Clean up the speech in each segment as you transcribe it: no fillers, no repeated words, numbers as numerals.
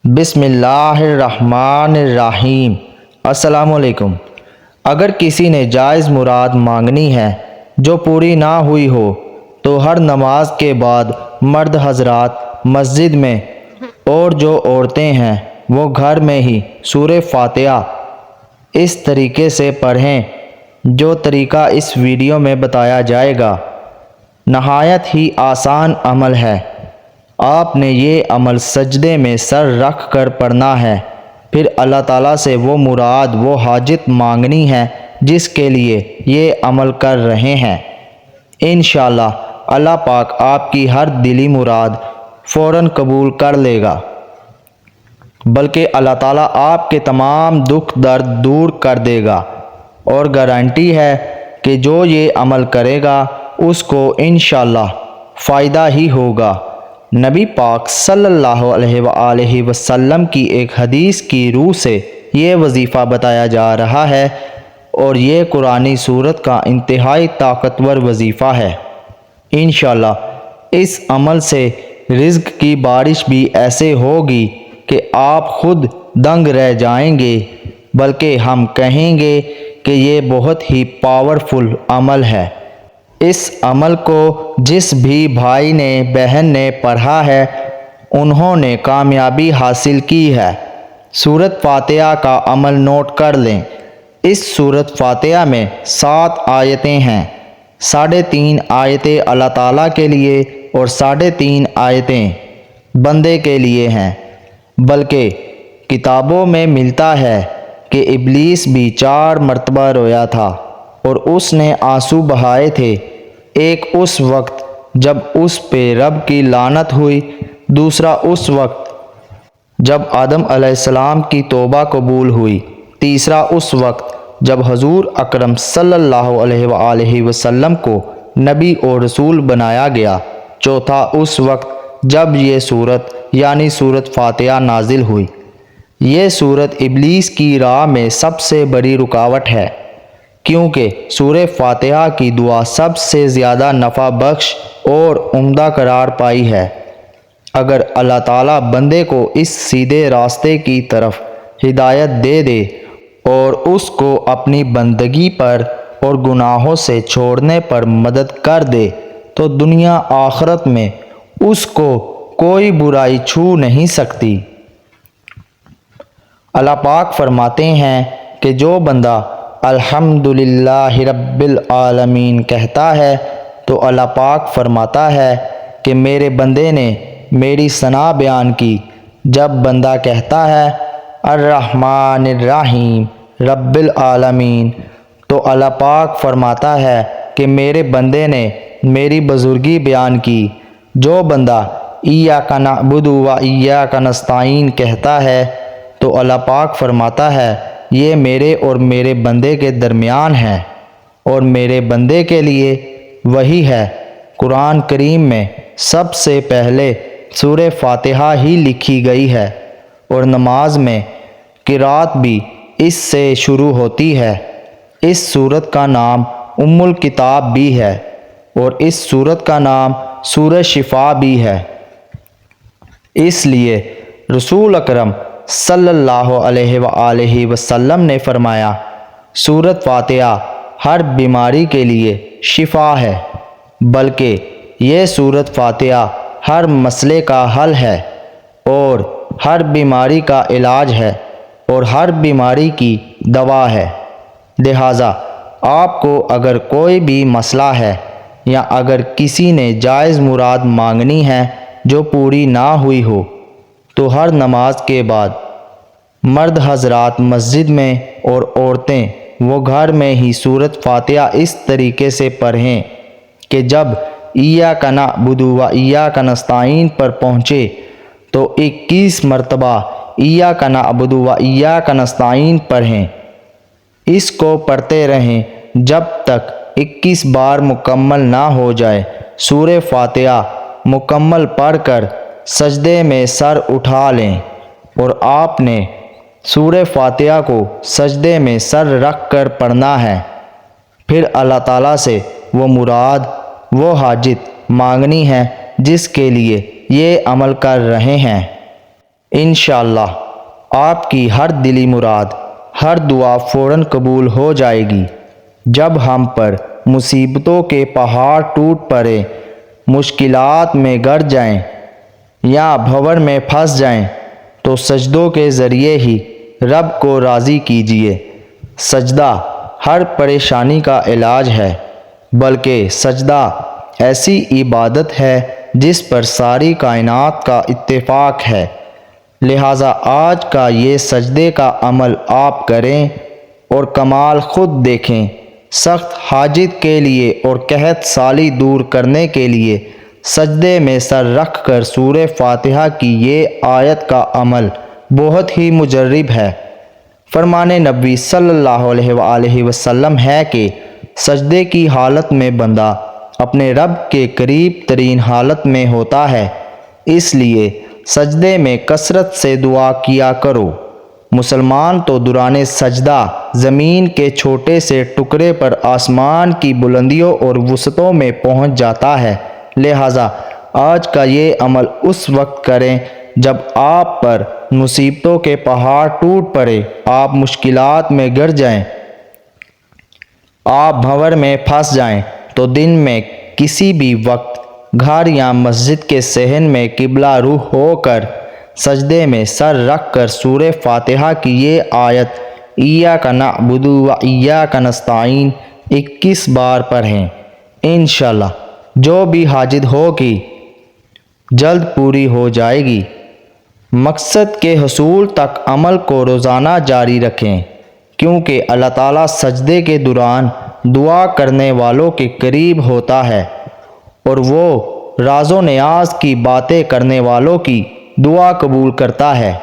بسم اللہ الرحمن الرحیم۔ السلام علیکم۔ اگر کسی نے جائز مراد مانگنی ہے جو پوری نہ ہوئی ہو تو ہر نماز کے بعد مرد حضرات مسجد میں اور جو عورتیں ہیں وہ گھر میں ہی سورہ فاتحہ اس طریقے سے پڑھیں جو طریقہ اس ویڈیو میں بتایا جائے گا۔ نہایت ہی آسان عمل ہے۔ آپ نے یہ عمل سجدے میں سر رکھ کر پڑھنا ہے، پھر اللہ تعالیٰ سے وہ مراد وہ حاجت مانگنی ہے جس کے لیے یہ عمل کر رہے ہیں۔ انشاءاللہ اللہ پاک آپ کی ہر دلی مراد فوراً قبول کر لے گا، بلکہ اللہ تعالیٰ آپ کے تمام دکھ درد دور کر دے گا، اور گارنٹی ہے کہ جو یہ عمل کرے گا اس کو انشاءاللہ فائدہ ہی ہوگا۔ نبی پاک صلی اللہ علیہ وآلہ وسلم کی ایک حدیث کی روح سے یہ وظیفہ بتایا جا رہا ہے، اور یہ قرآنی سورت کا انتہائی طاقتور وظیفہ ہے۔ انشاءاللہ اس عمل سے رزق کی بارش بھی ایسے ہوگی کہ آپ خود دنگ رہ جائیں گے، بلکہ ہم کہیں گے کہ یہ بہت ہی پاورفل عمل ہے۔ اس عمل کو جس بھی بھائی نے بہن نے پڑھا ہے انہوں نے کامیابی حاصل کی ہے۔ سورۃ فاتحہ کا عمل نوٹ کر لیں۔ اس سورۃ فاتحہ میں 7 آیتیں ہیں۔ 3.5 آیتیں اللہ تعالیٰ کے لیے اور 3.5 آیتیں بندے کے لیے ہیں، بلکہ کتابوں میں ملتا ہے کہ ابلیس بھی 4 مرتبہ رویا تھا اور اس نے آنسو بہائے تھے، ایک اس وقت جب اس پہ رب کی لعنت ہوئی، دوسرا اس وقت جب آدم علیہ السلام کی توبہ قبول ہوئی، تیسرا اس وقت جب حضور اکرم صلی اللہ علیہ وآلہ وسلم کو نبی اور رسول بنایا گیا، چوتھا اس وقت جب یہ سورت یعنی سورۃ فاتحہ نازل ہوئی۔ یہ سورت ابلیس کی راہ میں سب سے بڑی رکاوٹ ہے، کیونکہ سورہ فاتحہ کی دعا سب سے زیادہ نفع بخش اور عمدہ قرار پائی ہے۔ اگر اللہ تعالیٰ بندے کو اس سیدھے راستے کی طرف ہدایت دے دے اور اس کو اپنی بندگی پر اور گناہوں سے چھوڑنے پر مدد کر دے تو دنیا آخرت میں اس کو کوئی برائی چھو نہیں سکتی۔ اللہ پاک فرماتے ہیں کہ جو بندہ الحمدللہ رب العالمین کہتا ہے تو اللہ پاک فرماتا ہے کہ میرے بندے نے میری ثنا بیان کی۔ جب بندہ کہتا ہے الرحمن الرحیم رب العالمین تو اللہ پاک فرماتا ہے کہ میرے بندے نے میری بزرگی بیان کی۔ جو بندہ ایاک نعبد و ایاک نستعین کہتا ہے تو اللہ پاک فرماتا ہے یہ میرے اور میرے بندے کے درمیان ہے، اور میرے بندے کے لیے وہی ہے۔ قرآن کریم میں سب سے پہلے سورہ فاتحہ ہی لکھی گئی ہے، اور نماز میں قرات بھی اس سے شروع ہوتی ہے۔ اس سورت کا نام ام الکتاب بھی ہے، اور اس سورت کا نام سورہ شفا بھی ہے۔ اس لیے رسول اکرم صلی اللہ علیہ وآلہ وسلم نے فرمایا سورۃ فاتحہ ہر بیماری کے لیے شفا ہے، بلکہ یہ سورۃ فاتحہ ہر مسئلے کا حل ہے اور ہر بیماری کا علاج ہے اور ہر بیماری کی دوا ہے۔ لہٰذا آپ کو اگر کوئی بھی مسئلہ ہے یا اگر کسی نے جائز مراد مانگنی ہے جو پوری نہ ہوئی ہو تو ہر نماز کے بعد مرد حضرات مسجد میں اور عورتیں وہ گھر میں ہی سورۃ فاتحہ اس طریقے سے پڑھیں کہ جب ایاک نعبد و ایاک نستعین پر پہنچے تو 21 مرتبہ ایاک نعبد و ایاک نستعین پڑھیں۔ اس کو پڑھتے رہیں جب تک 21 بار مکمل نہ ہو جائے۔ سورہ فاتحہ مکمل پڑھ کر سجدے میں سر اٹھا لیں، اور آپ نے سورہ فاتحہ کو سجدے میں سر رکھ کر پڑھنا ہے، پھر اللہ تعالیٰ سے وہ مراد وہ حاجت مانگنی ہے جس کے لیے یہ عمل کر رہے ہیں۔ انشاءاللہ آپ کی ہر دلی مراد، ہر دعا فوراً قبول ہو جائے گی۔ جب ہم پر مصیبتوں کے پہاڑ ٹوٹ پڑے، مشکلات میں گر جائیں یا بھنور میں پھنس جائیں تو سجدوں کے ذریعے ہی رب کو راضی کیجیے۔ سجدہ ہر پریشانی کا علاج ہے، بلکہ سجدہ ایسی عبادت ہے جس پر ساری کائنات کا اتفاق ہے۔ لہٰذا آج کا یہ سجدے کا عمل آپ کریں اور کمال خود دیکھیں۔ سخت حاجت کے لیے اور قحط سالی دور کرنے کے لیے سجدے میں سر رکھ کر سورہ فاتحہ کی یہ آیت کا عمل بہت ہی مجرب ہے۔ فرمان نبی صلی اللہ علیہ وآلہ وسلم ہے کہ سجدے کی حالت میں بندہ اپنے رب کے قریب ترین حالت میں ہوتا ہے، اس لیے سجدے میں کثرت سے دعا کیا کرو۔ مسلمان تو دوران سجدہ زمین کے چھوٹے سے ٹکڑے پر آسمان کی بلندیوں اور وسعتوں میں پہنچ جاتا ہے۔ لہٰذا آج کا یہ عمل اس وقت کریں جب آپ پر مصیبتوں کے پہاڑ ٹوٹ پڑے، آپ مشکلات میں گر جائیں، آپ بھنور میں پھنس جائیں تو دن میں کسی بھی وقت گھر یا مسجد کے صحن میں قبلہ روح ہو کر سجدے میں سر رکھ کر سورہ فاتحہ کی یہ آیت ایاک نعبد و ایاک نستعین 21 بار پڑھیں۔ انشاءاللہ جو بھی حاجت ہوگی جلد پوری ہو جائے گی۔ مقصد کے حصول تک عمل کو روزانہ جاری رکھیں، کیونکہ اللہ تعالیٰ سجدے کے دوران دعا کرنے والوں کے قریب ہوتا ہے اور وہ راز و نیاز کی باتیں کرنے والوں کی دعا قبول کرتا ہے،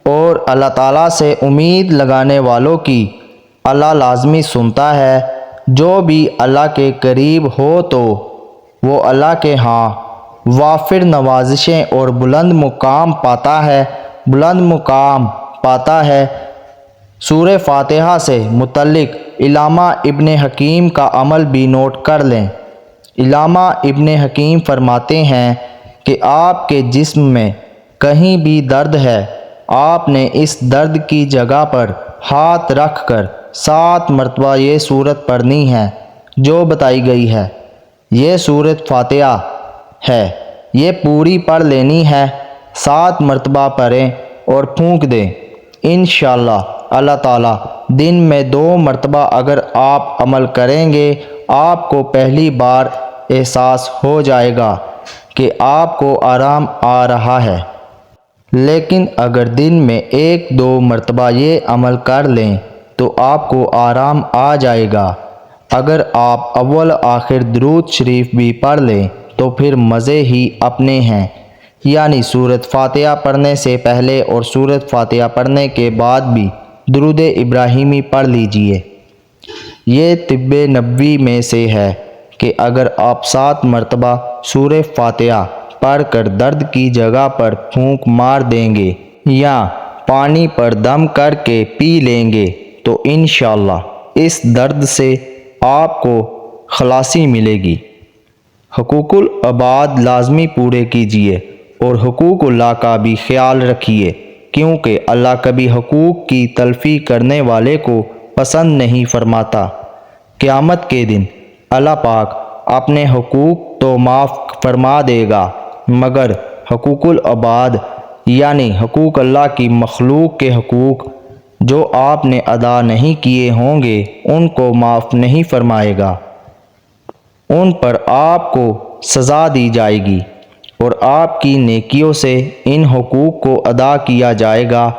اور اللہ تعالیٰ سے امید لگانے والوں کی اللہ لازمی سنتا ہے۔ جو بھی اللہ کے قریب ہو تو وہ اللہ کے ہاں وافر نوازشیں اور بلند مقام پاتا ہے۔ سورہ فاتحہ سے متعلق علامہ ابن حکیم کا عمل بھی نوٹ کر لیں۔ علامہ ابن حکیم فرماتے ہیں کہ آپ کے جسم میں کہیں بھی درد ہے، آپ نے اس درد کی جگہ پر ہاتھ رکھ کر 7 مرتبہ یہ سورت پڑھنی ہے جو بتائی گئی ہے۔ یہ سورت فاتحہ ہے، یہ پوری پڑھ لینی ہے، 7 مرتبہ پڑھیں اور پھونک دیں۔ انشاءاللہ اللہ تعالیٰ دن میں 2 مرتبہ اگر آپ عمل کریں گے، آپ کو پہلی بار احساس ہو جائے گا کہ آپ کو آرام آ رہا ہے۔ لیکن اگر دن میں 1-2 مرتبہ یہ عمل کر لیں تو آپ کو آرام آ جائے گا۔ اگر آپ اول آخر درود شریف بھی پڑھ لیں تو پھر مزے ہی اپنے ہیں، یعنی سورت فاتحہ پڑھنے سے پہلے اور سورت فاتحہ پڑھنے کے بعد بھی درود ابراہیمی پڑھ لیجئے۔ یہ طب نبوی میں سے ہے کہ اگر آپ 7 مرتبہ سورہ فاتحہ پڑھ کر درد کی جگہ پر پھونک مار دیں گے یا پانی پر دم کر کے پی لیں گے تو انشاءاللہ اس درد سے آپ کو خلاصی ملے گی۔ حقوق العباد لازمی پورے کیجئے اور حقوق اللہ کا بھی خیال رکھیے، کیونکہ اللہ کبھی حقوق کی تلفی کرنے والے کو پسند نہیں فرماتا۔ قیامت کے دن اللہ پاک اپنے حقوق تو معاف فرما دے گا، مگر حقوق العباد یعنی حقوق اللہ کی مخلوق کے حقوق جو آپ نے ادا نہیں کیے ہوں گے ان کو معاف نہیں فرمائے گا۔ ان پر آپ کو سزا دی جائے گی اور آپ کی نیکیوں سے ان حقوق کو ادا کیا جائے گا۔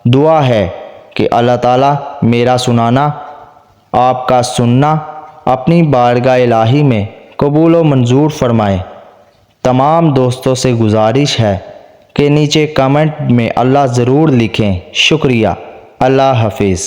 دعا ہے کہ اللہ تعالیٰ میرا سنانا، آپ کا سننا اپنی بارگاہ الہی میں قبول و منظور فرمائے۔ تمام دوستوں سے گزارش ہے کہ نیچے کمنٹ میں اللہ ضرور لکھیں۔ شکریہ۔ اللہ حافظ۔